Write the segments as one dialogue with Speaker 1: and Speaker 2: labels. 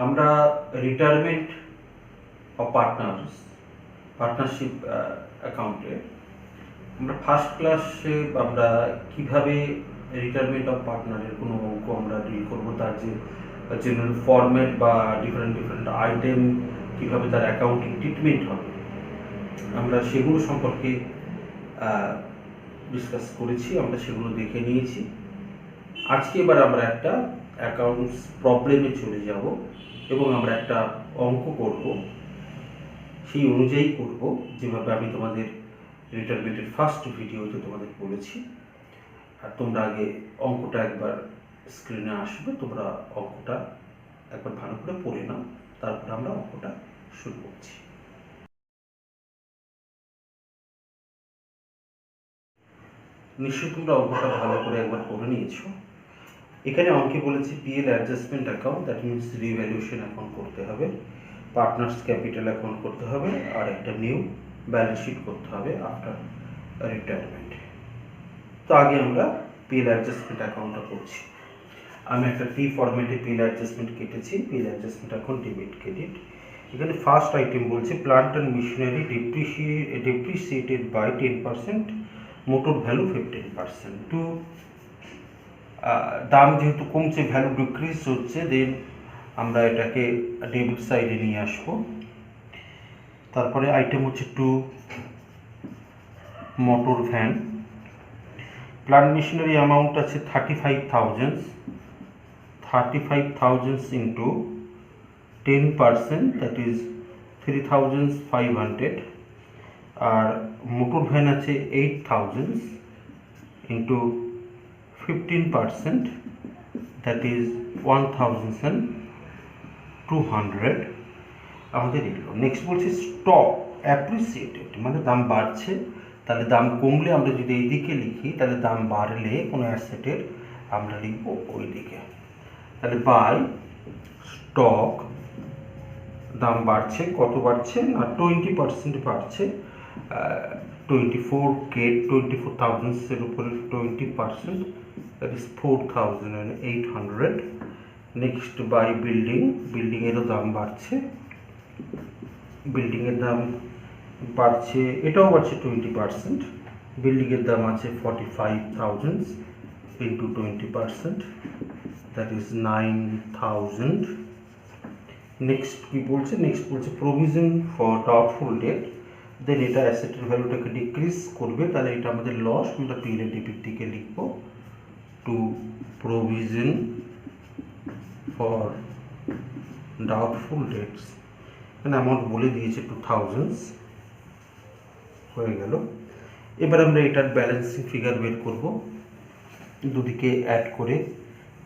Speaker 1: আমরা retirement of partnership অ্যাকাউন্টে আমরা ফার্স্ট ক্লাসে আমরা কিভাবে রিটায়ারমেন্ট অফ পার্টনারের কোনো অঙ্ক আমরা ডিল করবো, তার যে জেনারেল ফরম্যাট বা ডিফারেন্ট আইটেম কীভাবে তার অ্যাকাউন্টিং ট্রিটমেন্ট হবে, আমরা সেগুলো সম্পর্কে ডিসকাস করেছি, আমরা সেগুলো দেখে নিয়েছি। আজকে এবার আমরা একটা অ্যাকাউন্টস প্রবলেমে চলে যাব এবং আমরা একটা অঙ্ক করব, সেই অনুযায়ী করব যেভাবে আমি তোমাদের রিটায়ারমেন্টের ফার্স্ট ভিডিওতে তোমাদের বলেছি। আর তোমরা আগে অঙ্কটা একবার স্ক্রিনে আসবে, তোমরা অঙ্কটা একবার ভালো করে পড়ে নাও, তারপর আমরা অঙ্কটা শুরু করছি। নিশ্চয়ই তোমরা অঙ্কটা ভালো করে একবার পড়ে নিয়েছো। এখানে অঙ্কে বলেছে PL adjustment account, that means revaluation account করতে হবে, পার্টনার্স ক্যাপিটাল অ্যাকাউন্ট করতে হবে, আর একটা নিউ ব্যালেন্স শিট করতে হবে আফটার রিটায়ারমেন্ট। তো আগে আমরা পিএল অ্যাডজাস্টমেন্ট অ্যাকাউন্টটা করছি। আমি একটা পি ফরম্যাটে পিএল অ্যাডজাস্টমেন্ট কেটেছি, PL adjustment account debit credit. এখানে ফার্স্ট আইটেম বলছে plant and machinery depreciated by 10%, motor value 15%। তো দাম যেহেতু কমছে, ভ্যালু ডিক্রিজ হচ্ছে, দেন আমরা এটাকে ডেবিট সাইডে নিয়ে আসবো। তারপরে আইটেম হচ্ছে two motor van, plant machinery amount আছে 35,000 ইন্টু 10%, দ্যাট ইজ 3,500, আর মোটর ভ্যান আছে 8,000 ইন্টু 15%, দ্যাট ইজ 1,200 আমাদের এলো। নেক্সট বলছে স্টক অ্যাপ্রিসিয়েটেড, মানে দাম বাড়ছে, তাহলে দাম কমলে আমরা যদি এইদিকে লিখি, তাহলে দাম বাড়লে কোনো অ্যাসেটের আমরা লিখবো ওই দিকে। তাহলে বাই স্টক, দাম বাড়ছে, কত বাড়ছে না 20% বাড়ছে, 24,000 উপরে 20%, দ্যাট ইজ 4,800। নেক্সট বাই বিল্ডিংয়েরও দাম বাড়ছে, বিল্ডিংয়ের দাম বাড়ছে, এটাও বাড়ছে 20%, বিল্ডিংয়ের দাম আছে 45,000 ইন্টু 20%, দ্যাট ইজ 9,000। নেক্সট কি বলছে, নেক্সট বলছে প্রভিশন ফর ডাউটফুল ডেট, দেন এটা অ্যাসেটের ভ্যালুটাকে ডিক্রিজ করবে, তাহলে এটা আমাদের লস, আমরা পিএল ডেবিট দিকে লিখবো to provision for doubtful debts, এখানে অ্যামাউন্ট বলে দিয়েছে 2,000 হয়ে গেল। এবার আমরা এটার ব্যালেন্সিং ফিগার বের করব, দুদিকে অ্যাড করে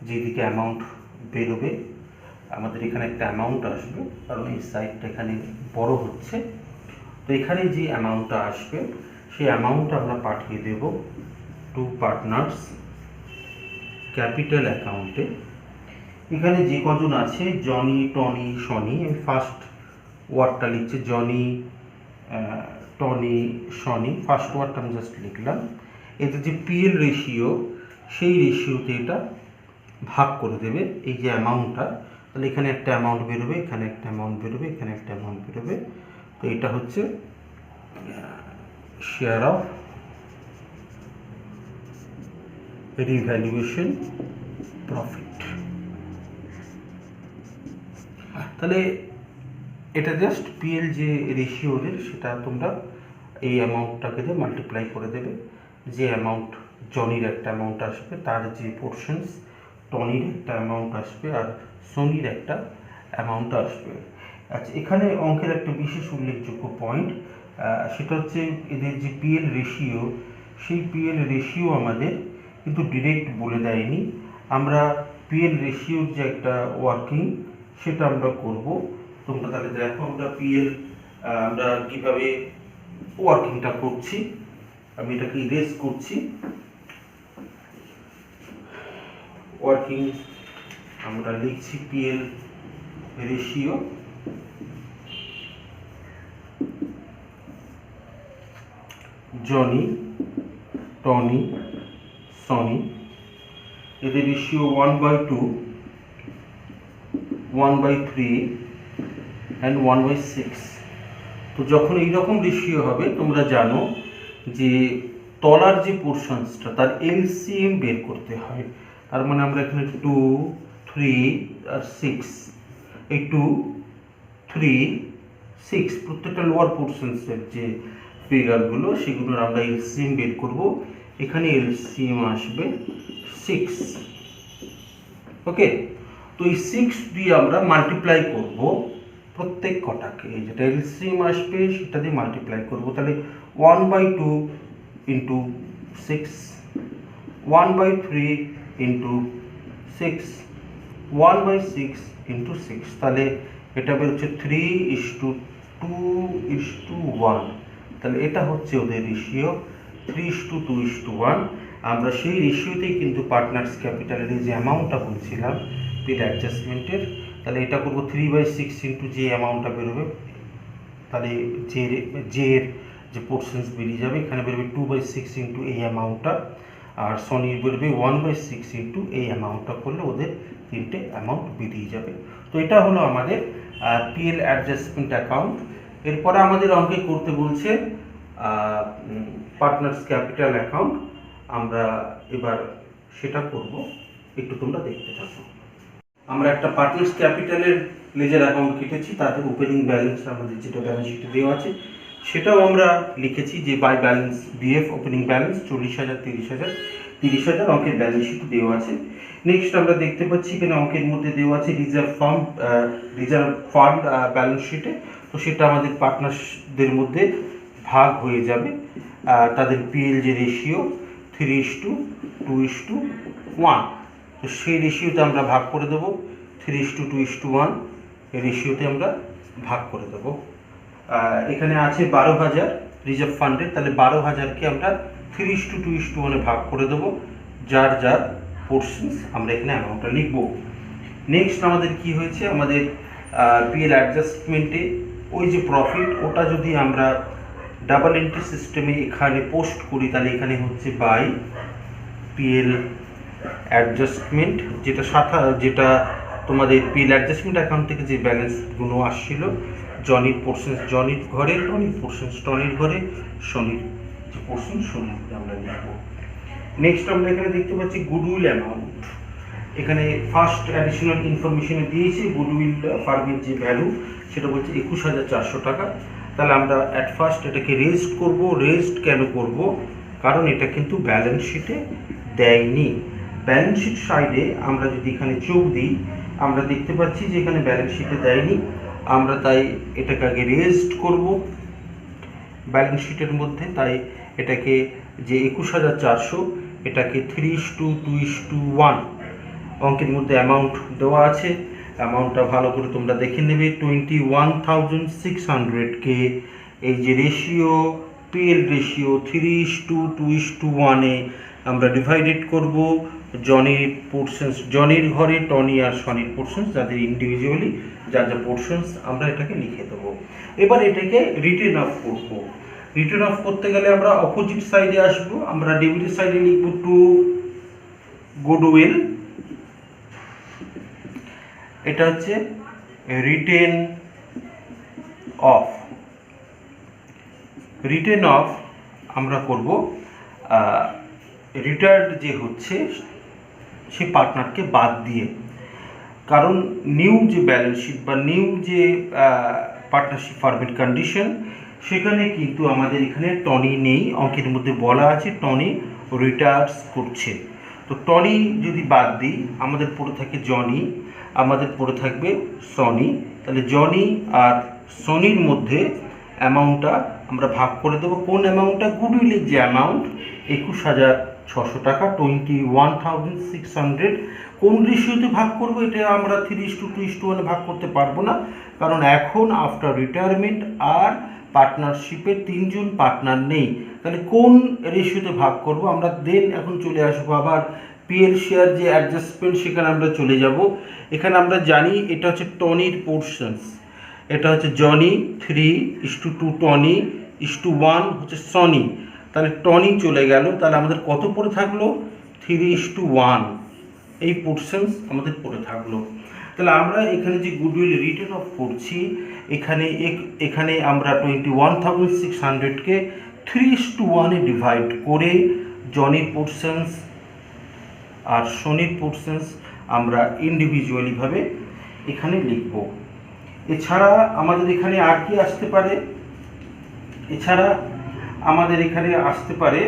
Speaker 1: যেদিকে অ্যামাউন্ট বেরোবে, আমাদের এখানে একটা অ্যামাউন্ট আসবে, কারণ এই সাইডটা এখানে বড় হচ্ছে, তো এখানে যে অ্যামাউন্টটা আসবে সেই অ্যামাউন্ট আমরা পাঠিয়ে দেব টু পার্টনার্স ক্যাপিটাল অ্যাকাউন্টে। এখানে যে কজন আছে, জনি, টনি, সনি, আমি ফার্স্ট ওয়ার্ডটা লিখছি, জনি, টনি, সনি, ফার্স্ট ওয়ার্ডটা আমি জাস্ট লিখলাম। এতে যে পিএল রেশিও, সেই রেশিওতে এটা ভাগ করে দেবে এই যে অ্যামাউন্টটা, তাহলে এখানে একটা অ্যামাউন্ট বেরোবে, এখানে একটা অ্যামাউন্ট বেরোবে, এখানে একটা অ্যামাউন্ট বেরোবে। তো এটা হচ্ছে শেয়ার অফ রিভ্যালুয়েশন প্রফিট। তাহলে এটা জাস্ট পিএল যে রেশিওদের, সেটা তোমরা এই অ্যামাউন্টটাকে দিয়ে মাল্টিপ্লাই করে দেবে, যে অ্যামাউন্ট জনির একটা অ্যামাউন্ট আসবে, তার যে পোর্শনস, টনির একটা অ্যামাউন্ট আসবে, আর সোনির একটা অ্যামাউন্ট আসবে। আচ্ছা, এখানে অঙ্কের একটা বিশেষ উল্লেখযোগ্য পয়েন্ট, সেটা হচ্ছে এদের যে পিএল রেশিও, সেই পিএল রেশিও আমাদের কিন্তু ডিরেক্ট বলে দেয়নি। আমরা পিএল রেশিওর যে একটা ওয়ার্কিং, সেটা আমরা করব। তোমরা তাহলে দেখো আমরা পিএল আমরা কীভাবে ওয়ার্কিংটা করছি। আমি এটাকে ইরেজ করছি, ওয়ার্কিং আমরা লিখছি PL ratio, Johnny, Tony, Sony, এদের রেশিও 1/2, 1/3 অ্যান্ড 1/6। তো যখন এইরকম রেশিও হবে তোমরা জানো যে তলার যে পোর্শনসটা তার এলসিএম বের করতে হয়। তার মানে আমরা এখানে 2, 3 আর 6, এই 2, 3, 6 প্রত্যেকটা লোয়ার পোর্শনসের যে ফিগারগুলো সেগুলোর আমরা এলসিএম বের করব। এখানে এলসিএম আসবে 6। ওকে, তো এই 6 দিয়ে আমরা মাল্টিপ্লাই করব প্রত্যেক কটাকে। এই যেটা এলসিএম আসবে সেটা দিয়ে মাল্টিপ্লাই করব। তাহলে 1/2 ইন্টু 6, 1/3 ইন্টু 6, 1/6 ইন্টু 6। তাহলে এটা বেরোচ্ছে 3:2:1। তাহলে এটা হচ্ছে ওদের রেশিও 3:2:1। আমরা সেই রেশিওতেই কিন্তু পার্টনার্স ক্যাপিটালের যে অ্যামাউন্টটা বলছিলাম বিল অ্যাডজাস্টমেন্টের, তাহলে এটা করবো 3/6 ইন্টু যে অ্যামাউন্টটা বেরোবে, তাহলে এর যে পোর্শনস বেরিয়ে যাবে এখানে বেরোবে 2/6 ইন্টু এই অ্যামাউন্টটা, আর সনির বেরোবে 1/6 ইন্টু এই অ্যামাউন্টটা করলে ওদের তিনটে অ্যামাউন্ট বেরিয়ে যাবে। তো এটা হলো আমাদের পিএল অ্যাডজাস্টমেন্ট অ্যাকাউন্ট। এরপরে আমাদের অঙ্কে করতে বলছে পার্টনার্স ক্যাপিটাল অ্যাকাউন্ট। আমরা এবার সেটা করব, একটু তোমরা দেখতে থাকো। আমরা একটা পার্টনার্স ক্যাপিটালের লেজার অ্যাকাউন্ট কেটেছি, তাতে ওপেনিং ব্যালেন্স আমাদের যেটা ব্যালেন্স শিটে দেওয়া আছে সেটাও আমরা লিখেছি যে by balance BF opening balance 40,000, 30,000, 30,000 অঙ্কের ব্যালেন্স শিট দেওয়া আছে। নেক্সট আমরা দেখতে পাচ্ছি এখানে অঙ্কের মধ্যে দেওয়া আছে রিজার্ভ ফান্ড ব্যালেন্স শিটে। তো সেটা আমাদের পার্টনার্সদের মধ্যে ভাগ হয়ে যাবে। তাদের পিএল যে রেশিও 3:2:1, তো সেই রেশিওতে আমরা ভাগ করে দেবো। 3:2:1 এই রেশিওতে আমরা ভাগ করে দেবো। এখানে আছে 12,000 রিজার্ভ ফান্ডে, তাহলে 12,000কে আমরা 3:2:1 ভাগ করে দেবো। যার যার পোর্শনস আমরা এখানে অ্যামাউন্টটা লিখব। নেক্সট আমাদের কি হয়েছে, আমাদের পিএল অ্যাডজাস্টমেন্টে ওই যে প্রফিট ওটা যদি আমরা ডাবল এন্ট্রি সিস্টেমে এখানে পোস্ট করি, তাহলে এখানে হচ্ছে বাই পিএল অ্যাডজাস্টমেন্ট, যেটা তোমাদের পিএল অ্যাডজাস্টমেন্ট অ্যাকাউন্ট থেকে যে ব্যালেন্সগুলো আসছিল, জনির পোর্শনস জনির ঘরে, টনির পোর্শনস টনির ঘরে, শনির যে পোর্শন শনির ঘরে আমরা লিখব। নেক্সট আমরা এখানে দেখতে পাচ্ছি গুডউইল অ্যামাউন্ট। এখানে ফার্স্ট অ্যাডিশনাল ইনফরমেশনে দিয়েছি গুডউইল ফার্মের যে ভ্যালু সেটা বলছে 21,400 টাকা। তাহলে আমরা অ্যাট ফার্স্ট এটাকে রেজড করব। রেজড কেন করব, কারণ এটা কিন্তু ব্যালেন্স শিটে দেয়নি। ব্যালেন্স শিট সাইডে আমরা যদি এখানে চোখ দিই আমরা দেখতে পাচ্ছি যে এখানে ব্যালেন্স শিটে দেয়নি। আমরা তাই এটাকে আগে রেজড করব ব্যালেন্স শিটের মধ্যে। তাই এটাকে যে 21,400 এটাকে 3:2:1 অঙ্কের মধ্যে অ্যামাউন্ট দেওয়া আছে। অ্যামাউন্টটা ভালো করে তোমরা দেখে নেবে। 21,600কে এই যে রেশিও পিএল রেশিও 3:2:1 আমরা ডিভাইডেড করব জনির পোর্শনস জনির ঘরে, টনি আর শনির পোর্শনস যাদের ইন্ডিভিজুয়ালি যা যা পোর্শনস আমরা এটাকে লিখে দেবো। এবার এটাকে রিটেন অফ করব। রিটেন অফ করতে গেলে আমরা অপোজিট সাইডে আসবো। আমরা ডেবিটের সাইডে লিখব টু গুডউইল, এটা হচ্ছে রিটেন অফ। রিটেন অফ আমরা করব রিটায়ার্ড যে হচ্ছে সে পার্টনারকে বাদ দিয়ে, কারণ নিউ যে ব্যালেন্স শিট বা নিউ যে পার্টনারশিপ ফার্মের কন্ডিশন সেখানে কিন্তু আমাদের এখানে টনি নেই। অঙ্কের মধ্যে বলা আছে টনি রিটায়ার্স করছে। তো টনি যদি বাদ দিই আমাদের পড়ে থাকে জনি, আমাদের পড়ে থাকবে সনি। তাহলে জনি আর সনির মধ্যে অ্যামাউন্টটা আমরা ভাগ করে দেবো। কোন অ্যামাউন্টটা, গুডউইলের যে অ্যামাউন্ট 21,600 টাকা, 21,600। কোন রেশিওতে ভাগ করব, এটা আমরা 3:2:1 ভাগ করতে পারবো না, কারণ এখন আফটার রিটায়ারমেন্ট আর পার্টনারশিপের 3 জন পার্টনার নেই। তাহলে কোন রেশিওতে ভাগ করব আমরা, দেন এখন চলে আসবো আবার পিএল শেয়ার যে অ্যাডজাস্টমেন্ট সেখানে আমরা চলে যাব। এখানে আমরা জানি এটা হচ্ছে টনির পোর্শনস, এটা হচ্ছে জনি 3:2 টনি 1 হচ্ছে সনি। তাহলে টনি চলে গেল, তাহলে আমাদের কত পড়ে থাকলো 3:1 এই পোর্শনস আমাদের পড়ে থাকলো। তাহলে আমরা এখানে যে গুডউইল রিটেন অফ করছি, এখানে আমরা 21,600-কে 3:1 ডিভাইড করে জনির পোর্শনস আর শনির পোর্শনস আমরা ইন্ডিভিজুয়ালিভাবে এখানে লিখব। এছাড়া আমাদের এখানে আর কি আসতে পারে? এছাড়া আমাদের এখানে আসতে পারে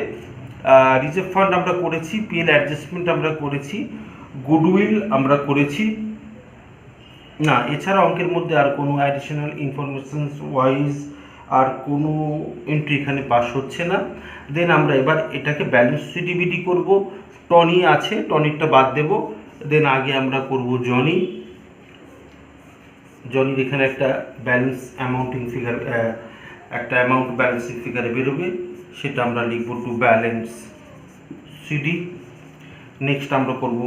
Speaker 1: রিজার্ভ ফান্ড আমরা করেছি, পিএল অ্যাডজাস্টমেন্ট আমরা করেছি, গুডউইল আমরা করেছি না। এছাড়া অঙ্কের মধ্যে আর কোনো অ্যাডিশনাল ইনফরমেশন ওয়াইজ আর কোনো এন্ট্রি এখানে পাস হচ্ছে না। দেন আমরা এবার এটাকে ব্যালেন্স সিডিবিডি করব। টনি আছে, টনিরটা বাদ দেব। দেন আগে আমরা করব জনির এখানে একটা ব্যালেন্স অ্যামাউন্টিং ফিগার, একটা অ্যামাউন্ট ব্যালেন্সিং ফিগারে বেরোবে, সেটা আমরা লিখব টু ব্যালেন্স সিডি। নেক্সট আমরা করব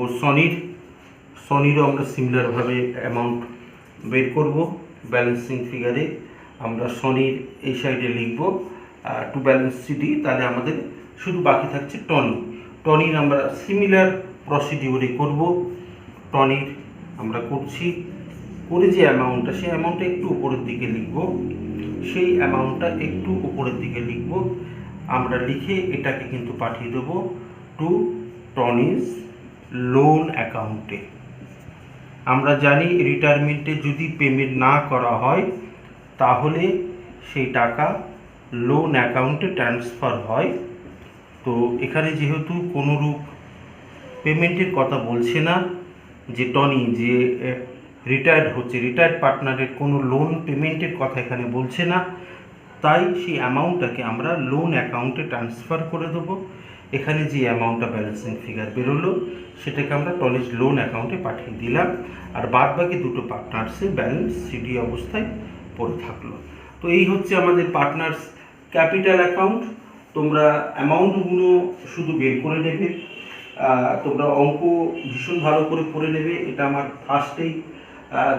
Speaker 1: সনিরও আমরা সিমিলারভাবে অ্যামাউন্ট বের করব ব্যালেন্সিং ফিগারে। আমরা সনির এই সাইডে লিখব টু ব্যালেন্স সিডি। তাহলে আমাদের শুধু বাকি থাকছে টনির আমরা সিমিলার প্রসিডিউরে করব। টনির আমরা করে যে অ্যামাউন্টটা, সেই অ্যামাউন্টটা একটু উপরের দিকে লিখব। আমরা লিখে এটাকে কিন্তু পাঠিয়ে দেব টু টনিস লোন অ্যাকাউন্টে। আমরা জানি রিটায়ারমেন্টে যদি পেমেন্ট না করা হয় তাহলে সেই টাকা লোন অ্যাকাউন্টে ট্রান্সফার হয়। তো এখানে যেহেতু কোনোরূপ পেমেন্টের কথা বলছে না, যে টনি যে রিটায়ার্ড পার্টনারের কোনো লোন পেমেন্টের কথা এখানে বলছে না, তাই সেই অ্যামাউন্টটাকে আমরা লোন অ্যাকাউন্টে ট্রান্সফার করে দেবো। এখানে যে অ্যামাউন্টটা ব্যালেন্সিং ফিগার বেরোলো সেটাকে আমরা টনিস লোন অ্যাকাউন্টে পাঠিয়ে দিলাম, আর বাদ বাকি দুটো পার্টনার্সে ব্যালেন্স সিডি অবস্থায় পড়ে থাকলো। তো এই হচ্ছে আমাদের পার্টনার্স ক্যাপিটাল অ্যাকাউন্ট। তোমরা অ্যামাউন্টগুলো শুধু বের করে নেবে, তোমরা অঙ্ক ভীষণ ভালো করে পড়ে নেবে। এটা আমার ফার্স্টেই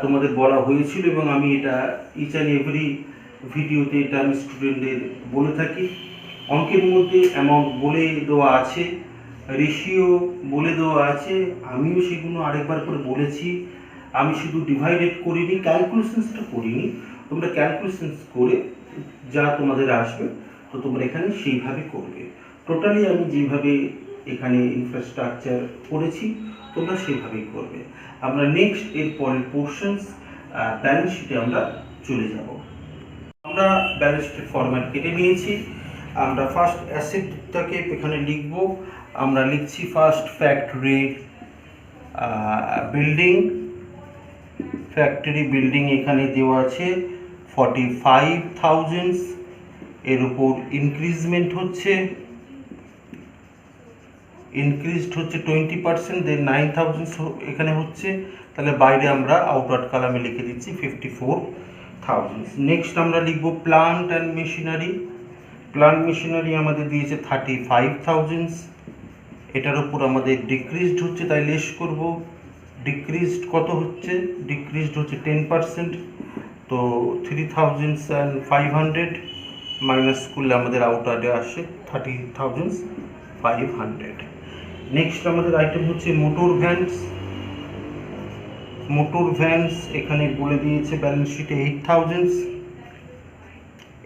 Speaker 1: তোমাদের বলা হয়েছিল এবং আমি এটা ইচ অ্যান্ড এভরি ভিডিওতে এটা আমি স্টুডেন্টদের বলে থাকি। অঙ্কের মধ্যে অ্যামাউন্ট বলে দেওয়া আছে, রেশিও বলে দেওয়া আছে, আমিও সেগুলো আরেকবার করে বলেছি। আমি শুধু ডিভাইডেড করিনি, ক্যালকুলেশনসটা করিনি। তোমরা ক্যালকুলেশনস করে যা তোমাদের আসবে তো তোমরা এখানে সেইভাবে করবে। টোটালি আমি যেভাবে এখানে ইনফ্রাস্ট্রাকচার করেছি তোমরা সেইভাবেই করবে। আমরা নেক্সট এর পরের পোর্শনস ব্যালেন্স শিটে আমরা চলে যাব। আমরা ব্যালেন্স শিটের ফরম্যাট কেটে নিয়েছি। আমরা ফার্স্ট অ্যাসেটটাকে এখানে লিখব। আমরা লিখছি ফার্স্ট ফ্যাক্টরি বিল্ডিং এখানে দেওয়া আছে 45,000, এর উপর ইনক্রিজড হচ্ছে 20%, দেন 9,000 এখানে হচ্ছে। তাহলে বাইরে আমরা আউটওয়ার্ড কালামে লিখে দিচ্ছি 54,000। নেক্সট আমরা লিখব প্লান্ট অ্যান্ড মেশিনারি আমাদের দিয়েছে 35,000, এটার উপর আমাদের ডিক্রিজড হচ্ছে তাই লেস করব। ডিক্রিজড কত হচ্ছে? ডিক্রিজড হচ্ছে 10%, তো 3,500 মাইনাস করলে আমাদের আউটওয়ার্ডে আসে 30,500। নেক্সট আমাদের আইটেম হচ্ছে মোটর ভ্যানস এখানে বলে দিয়েছে ব্যালেন্স শিটে 8,000,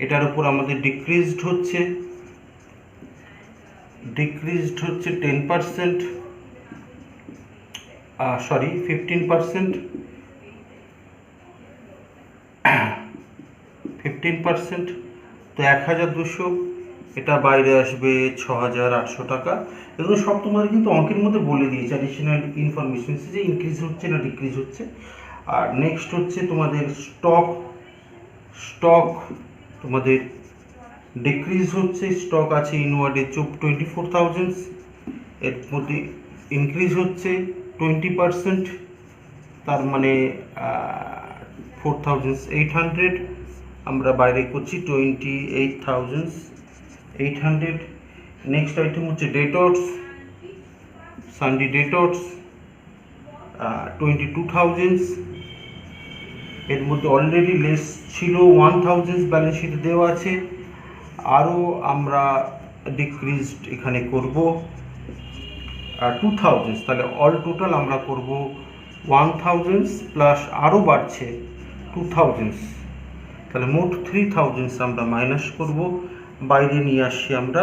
Speaker 1: এটার উপর আমাদের ডিক্রিজড হচ্ছে 10%, 15%, তো 1,200, এটা বাইরে আসবে 6,800 টাকা। এগুলো সব তোমাদের কিন্তু অঙ্কের মধ্যে বলে দিয়েছে, অ্যাডিশনাল ইনফরমেশন যে ইনক্রিজ হচ্ছে না ডিক্রিজ হচ্ছে। আর নেক্সট হচ্ছে তোমাদের স্টক তোমাদের ডিক্রিজ হচ্ছে, স্টক আছে ইনওয়ার্ডে 24,000, এর মধ্যে ইনক্রিজ হচ্ছে 20%, তার মানে 4,800, আমরা বাইরে করছি 28,800। নেক্সট আইটেম হচ্ছে ডেটর্স, সানডে ডেটর্স 22,000, এর মধ্যে অলরেডি লেস ছিল 1,000 ব্যালেন্স শিটে দেওয়া আছে, আরও আমরা ডিক্রিজড এখানে করব 2,000, তাহলে অল টোটাল আমরা করব 1000 প্লাস আরও বাড়ছে 2000, তাহলে মোট 3000 আমরা মাইনাস করব, বাইরে নিয়ে আসছি আমরা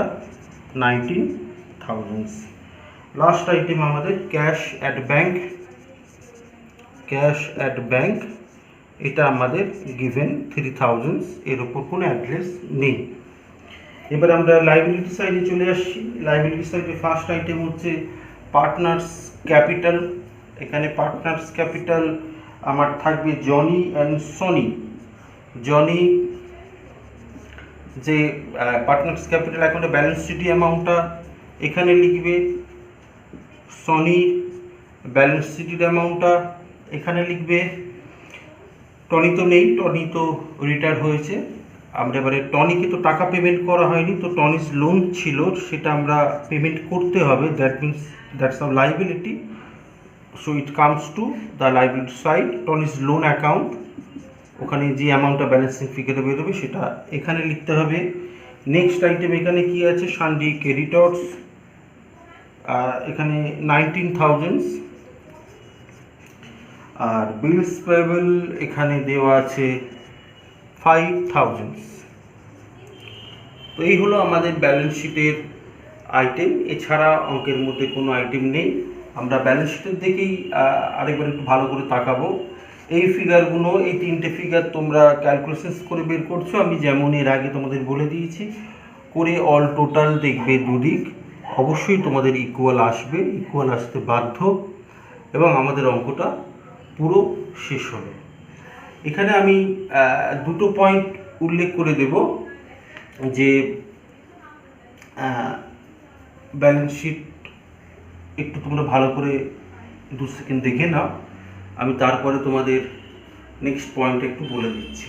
Speaker 1: 19000। লাস্ট আইটেম আমাদের cash at bank. Cash at bank এটা আমাদের গিভেন 3000, এর ওপর কোনো অ্যাড্রেস নেই। এবার আমরা লাইবিলিটি সাইডে চলে আসছি। লাইবিলিটি সাইডে ফার্স্ট আইটেম হচ্ছে পার্টনার্স ক্যাপিটাল। এখানে পার্টনার্স ক্যাপিটাল আমার থাকবে জনি অ্যান্ড সনি। জনি যে পার্টনার্স ক্যাপিটাল অ্যাকাউন্টে ব্যালেন্স শিট অ্যামাউন্টটা এখানে লিখবে, সনি ব্যালেন্স শিটের অ্যামাউন্টটা এখানে লিখবে। টনি তো নেই, টনি তো রিটায়ার হয়েছে। আমরা এবারে টনিকে তো টাকা পেমেন্ট করা হয়নি, তো টনিস লোন ছিল সেটা আমরা পেমেন্ট করতে হবে। That means that's a liability, so it comes to the liability side. Tony's loan account, ওখানে যে অ্যামাউন্টটা ব্যালেন্সিং ফিগারে বেরোবে সেটা এখানে লিখতে হবে। নেক্সট আইটেম এখানে কি আছে, সানডে ক্রেডিটর্স, এখানে 19000। আর বিলস পেয়েবল এখানে দেওয়া আছে 5000। তো এই হলো আমাদের ব্যালেন্স শিটের আইটেম। এছাড়া অঙ্কের মধ্যে কোনো আইটেম নেই। আমরা ব্যালেন্স শিটের দিকেই আরেকবার একটু ভালো করে তাকাবো। এই ফিগারগুলো, এই তিনটে ফিগার তোমরা ক্যালকুলেশনস করে বের করছো। আমি যেমন এর আগে তোমাদের বলে দিয়েছি, করে অল টোটাল দেখবে দুদিক অবশ্যই তোমাদের ইকুয়াল আসবে, ইকুয়াল আসতে বাধ্য, এবং আমাদের অঙ্কটা পুরো শেষ হবে। এখানে আমি দুটো পয়েন্ট উল্লেখ করে দেব যে ব্যালেন্স শিট একটু তোমরা ভালো করে 2 সেকেন্ড দেখে নাও, আমি তারপরে তোমাদের নেক্সট পয়েন্টটা একটু বলে দিচ্ছি।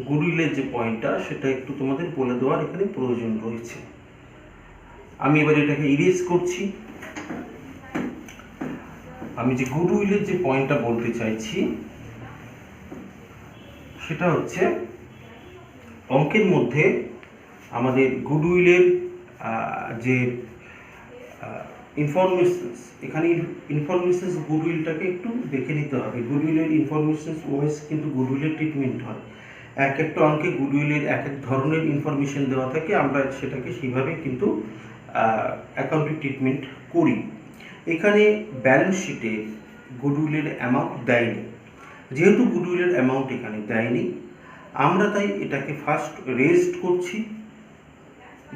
Speaker 1: গুডউইলের যে পয়েন্টটা সেটা একটু তোমাদের বলে দেওয়ার এখানে প্রয়োজন রয়েছে। আমি এবার এটাকে ইরেজ করছি। আমি যে গুডউইলের যে পয়েন্টটা বলতে চাইছি সেটা হচ্ছে, অঙ্কের মধ্যে আমাদের গুডউইলের যে ইনফরমেশনস, এখানে ইনফরমেশনস গুডউইলটাকে একটু দেখে নিতে হবে। গুডউইলের ইনফরমেশনস ওয়াইজ কিন্তু গুডউইলের ট্রিটমেন্ট হয়। এক একটা অঙ্কে গুডউইলের এক এক ধরনের ইনফরমেশন দেওয়া থাকে, আমরা সেটাকে সেইভাবে কিন্তু অ্যাকাউন্টিং ট্রিটমেন্ট করি। এখানে ব্যালেন্স শিটে গুডউইলের অ্যামাউন্ট দেয়নি। যেহেতু গুডউইলের অ্যামাউন্ট এখানে দেয়নি, আমরা তাই এটাকে ফার্স্ট রেজড করছি।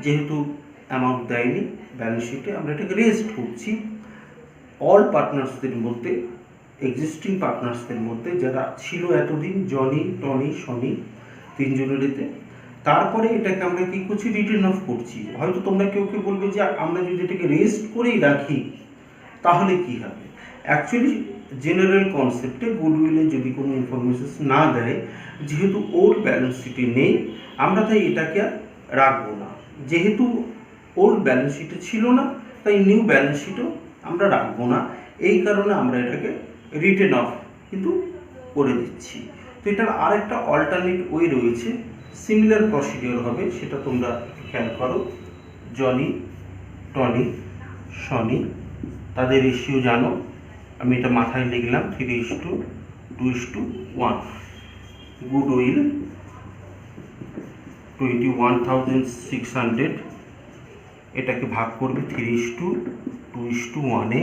Speaker 1: যেহেতু অ্যামাউন্ট দেয়নি ব্যালেন্স শিটে, আমরা এটাকে রেজড করছি অল পার্টনার্সদের মধ্যে, এক্সিস্টিং পার্টনার্সদের মধ্যে যারা ছিল এতদিন, জনি, টনি, সনি, তিনজনেরতে। তারপরে এটাকে আমরা কী করছি, রিটার্ন অফ করছি। হয়তো তোমরা কেউ কেউ বলবে যে আমরা যদি এটাকে রেজড করেই রাখি তাহলে কি হবে। অ্যাকচুয়ালি জেনারেল কনসেপ্টে গুডউইলে যদি কোনো ইনফরমেশন না দেয়, যেহেতু ওল্ড ব্যালেন্স শিটে নেই, আমরা তাই এটাকে আর রাখবো না। যেহেতু ওল্ড ব্যালেন্স শিটে ছিল না, তাই নিউ ব্যালেন্স শিটও আমরা রাখবো না। এই কারণে আমরা এটাকে রিটেন অফ কিন্তু করে দিচ্ছি। তো এটার আরেকটা অল্টারনেট ওয়ে রয়েছে, সিমিলার প্রসিডিওর হবে, সেটা তোমরা খেয়াল করো। জনি, টনি, সনি, তাদের রেশিও জানো, আমি এটা মাথায় লিখলাম 3:2:1। গুডউইল 21,600, এটাকে ভাগ করবে 3:2:1-এ।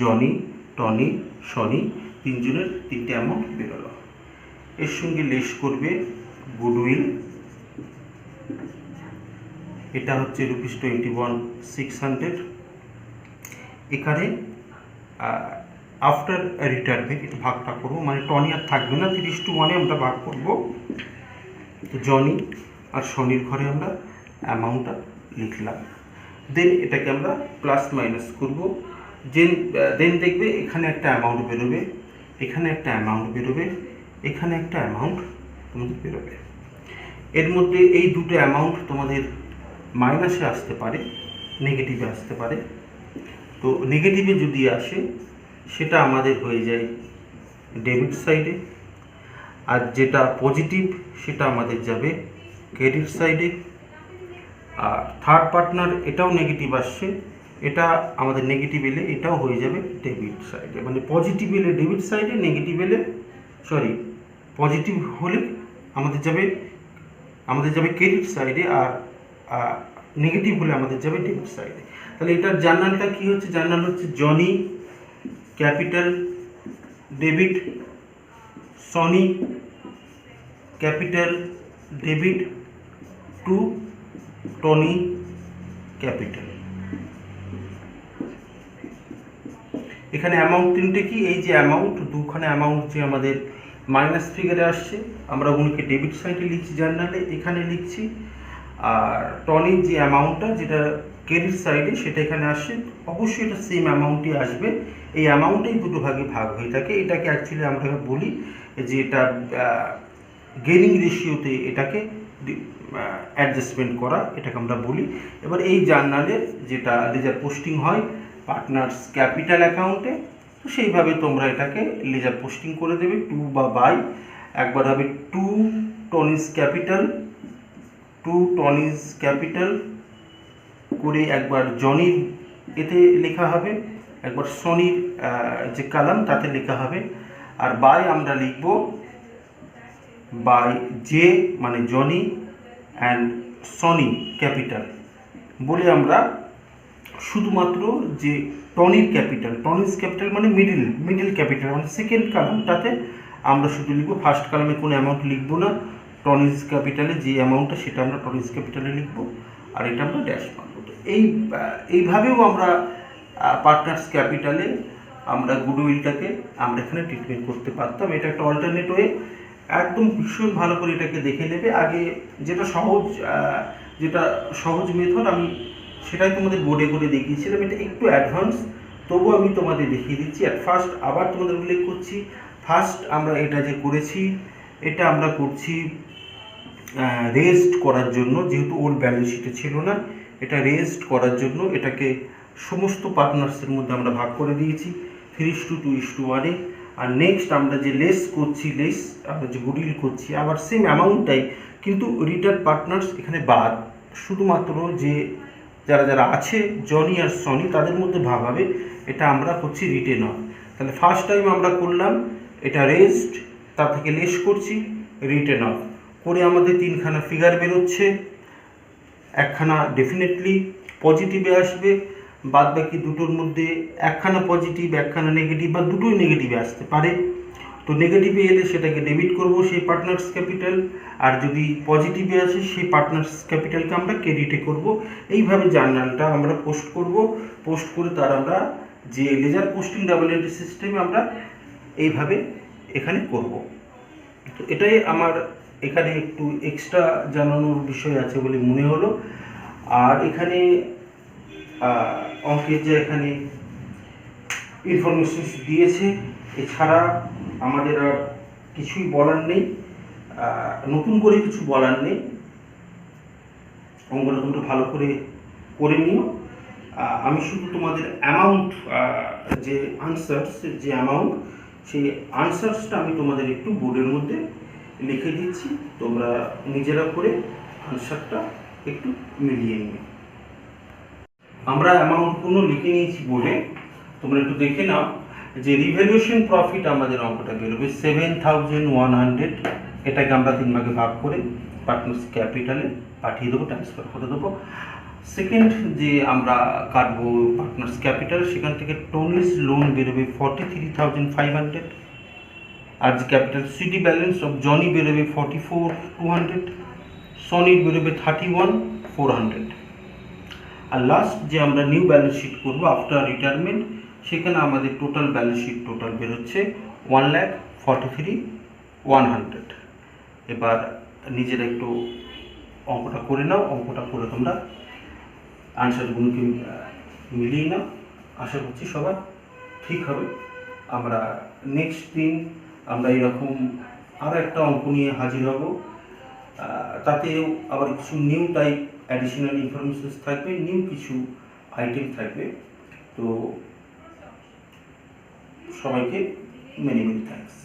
Speaker 1: জনি, টনি, সনি তিনজনের তিনটে অ্যামাউন্ট বেরোলো। এর সঙ্গে লেস করবে গুডউইল, এটা হচ্ছে ₹21,600। এখানে আফটার রিটায়ারমেন্ট এটা ভাগটা করবো, মানে টনি আর থাকবে না, 3:1-এ আমরা ভাগ করবো। তো জনি আর সনির ঘরে আমরা অ্যামাউন্টটা লিখলাম। দেন এটাকে আমরা প্লাস মাইনাস করবো। দেন দেখবে এখানে একটা অ্যামাউন্ট বেরোবে, এখানে একটা অ্যামাউন্ট বেরোবে, এখানে একটা অ্যামাউন্ট তোমাদের বেরোবে। এর মধ্যে এই দুটো অ্যামাউন্ট তোমাদের মাইনাসে আসতে পারে, নেগেটিভে আসতে পারে। তো নেগেটিভে যদি আসে সেটা আমাদের হয়ে যায় ডেবিট সাইডে, আর যেটা পজিটিভ সেটা আমাদের যাবে ক্রেডিট সাইডে। আর থার্ড পার্টনার এটাও নেগেটিভ আসছে, এটা আমাদের নেগেটিভ এলে এটাও হয়ে যাবে ডেবিট সাইডে, মানে পজিটিভ এলে ডেবিট সাইডে, নেগেটিভ এলে পজিটিভ হলে আমাদের যাবে ক্রেডিট সাইডে, আর নেগেটিভ হলে আমাদের যাবে ডেবিট সাইডে। তাহলে এটার জার্নালটা কি হচ্ছে? জার্নাল হচ্ছে Johnny capital debit, Sony capital debit two Tony capital. এখানে অ্যামাউন্ট তিনটে কি, এই যে অ্যামাউন্ট দুখানে অ্যামাউন্ট যে আমাদের মাইনাস ফিগারে আসছে, আমরা ওগুলোকে ডেবিট সাইডে লিখছি জার্নালে, এখানে লিখছি। আর টনির যে অ্যামাউন্টটা যেটা ক্রেডিট সাইডে সেটা এখানে আসছে, অবশ্যই এটা সেম অ্যামাউন্টই আসবে। এই অ্যামাউন্টেই দুটো ভাগে ভাগ হয়ে থাকে। এটাকে অ্যাকচুয়ালি আমরা বলি যে এটা গেনিং রেশিওতে এটাকে অ্যাডজাস্টমেন্ট করা, এটাকে আমরা বলি। এবার এই জার্নালের যেটা লেজার পোস্টিং হয় পার্টনার্স ক্যাপিটাল অ্যাকাউন্টে, তো সেইভাবে তোমরা এটাকে লেজার পোস্টিং করে দেবে। টু বা বাই, একবার হবে টু টনিস ক্যাপিটাল করে একবার জনির এতে লেখা হবে, একবার সনির যে কালাম তাতে লেখা হবে। আর বাই আমরা লিখব বাই জে মানে জনি অ্যান্ড সনি ক্যাপিটাল বলে আমরা শুধুমাত্র যে টনিস ক্যাপিটাল মানে মিডিল ক্যাপিটাল মানে সেকেন্ড কালামটাতে আমরা শুধু লিখবো, ফার্স্ট কালামে কোনো অ্যামাউন্ট লিখবো না। টনিস ক্যাপিটালে যে অ্যামাউন্টটা সেটা আমরা টনিস ক্যাপিটালে লিখবো, আর এটা আমরা ড্যাশ মারবো। তো এইভাবেও আমরা পার্টনার্স ক্যাপিটালে আমরা গুডউইলটাকে আমরা এখানে ট্রিটমেন্ট করতে পারতাম। এটা একটা অল্টারনেট ওয়ে, একদম ভীষণ ভালো করে এটাকে দেখে নেবে। আগে যেটা সহজ মেথড আমি সেটাই তোমাদের বোর্ডে করে দেখিয়েছিলাম, এটা একটু অ্যাডভান্স, তবুও আমি তোমাদের দেখিয়ে দিচ্ছি। অ্যাট ফার্স্ট আবার তোমাদের উল্লেখ করছি, ফার্স্ট আমরা এটা যে করেছি এটা আমরা করছি রেজড করার জন্য, যেহেতু ওর ব্যালেন্স শিটে ছিল না, এটা রেজড করার জন্য এটাকে সমস্ত পার্টনার্সের মধ্যে আমরা ভাগ করে দিয়েছি 3:2:1-এ। আর নেক্সট আমরা যে আমরা যে গুডউইল করছি আবার সেম অ্যামাউন্টটাই, কিন্তু রিটার্ন পার্টনার্স এখানে বাদ, শুধুমাত্র যে যারা আছে জনি আর সনি তাদের মধ্যে ভাগ হবে, এটা আমরা করছি রিটেন অফ। তাহলে ফার্স্ট টাইম আমরা করলাম এটা রেজড, তার থেকে লেস করছি রিটেন অফ করে আমাদের তিনখানা ফিগার বেরোচ্ছে, একখানা ডেফিনেটলি পজিটিভে আসবে, বাদ বাকি দুটোর মধ্যে একখানা পজিটিভ একখানা নেগেটিভ বা দুটোই নেগেটিভে আসতে পারে। তো নেগেটিভে এলে সেটাকে ডেবিট করব সেই পার্টনার্স ক্যাপিটাল, আর যদি পজিটিভে আসে সেই পার্টনার্স ক্যাপিটালকে আমরা ক্রেডিটে করব। এইভাবে জার্নালটা আমরা পোস্ট করে তার আমরা যে লেজার পোস্টিং ডাবল এন্ট্রি সিস্টেমে আমরা এইভাবে এখানে করব। তো এটাই আমার এখানে একটু এক্সট্রা জানানোর বিষয় আছে বলে মনে হলো। আর এখানে অঙ্কের যে এখানে ইনফরমেশন দিয়েছে, এছাড়া আমাদের আর কিছুই বলার নেই, নতুন করে কিছু বলার নেই। অঙ্কটা তোমরা ভালো করে নিও। আমি শুধু তোমাদের অ্যামাউন্ট যে আনসার্স যে অ্যামাউন্ট সেই আনসার্সটা আমি তোমাদের একটু বোর্ডের মধ্যে লিখে দিচ্ছি, তোমরা নিজেরা করে আনসারটা একটু মিলিয়ে নিও। আমরা অ্যামাউন্টগুলো লিখে নিয়েছি বোর্ডে, তোমরা একটু দেখে নাও যে রিভ্যালুয়েশন প্রফিট আমাদের অঙ্কটা বেরোবে 7,100। এটাকে আমরা 3 ভাগে ভাগ করে পার্টনার্স ক্যাপিটালে পাঠিয়ে দেবো, ট্রান্সফার করে দেবো। সেকেন্ড যে আমরা কাটবো পার্টনার্স ক্যাপিটাল, সেখান থেকে টনিস লোন বেরোবে 43,500, আর যে capital city balance of Johnny বেরোবে 44,200, সনির বেরোবে 31,400। আর লাস্ট যে আমরা নিউ ব্যালেন্স শিট করবো আফটার রিটায়ারমেন্ট, সেখানে আমাদের টোটাল ব্যালেন্স শিট বেরোচ্ছে 1,43,100। এবার নিজেরা একটু অঙ্কটা করে নাও, অঙ্কটা করে তোমরা আনসারগুলোকে মিলিয়ে নাও। আশা করছি সবার ঠিক হবে। আমরা নেক্সট দিন আমরা এরকম আরও একটা অঙ্ক নিয়ে হাজির হব, তাতেও আবার কিছু নিউ টাইপ অ্যাডিশনাল ইনফরমেশন থাকবে, নিউ কিছু আইটেম থাকবে। তো সবাইকে মেনি মেনি থ্যাঙ্কস।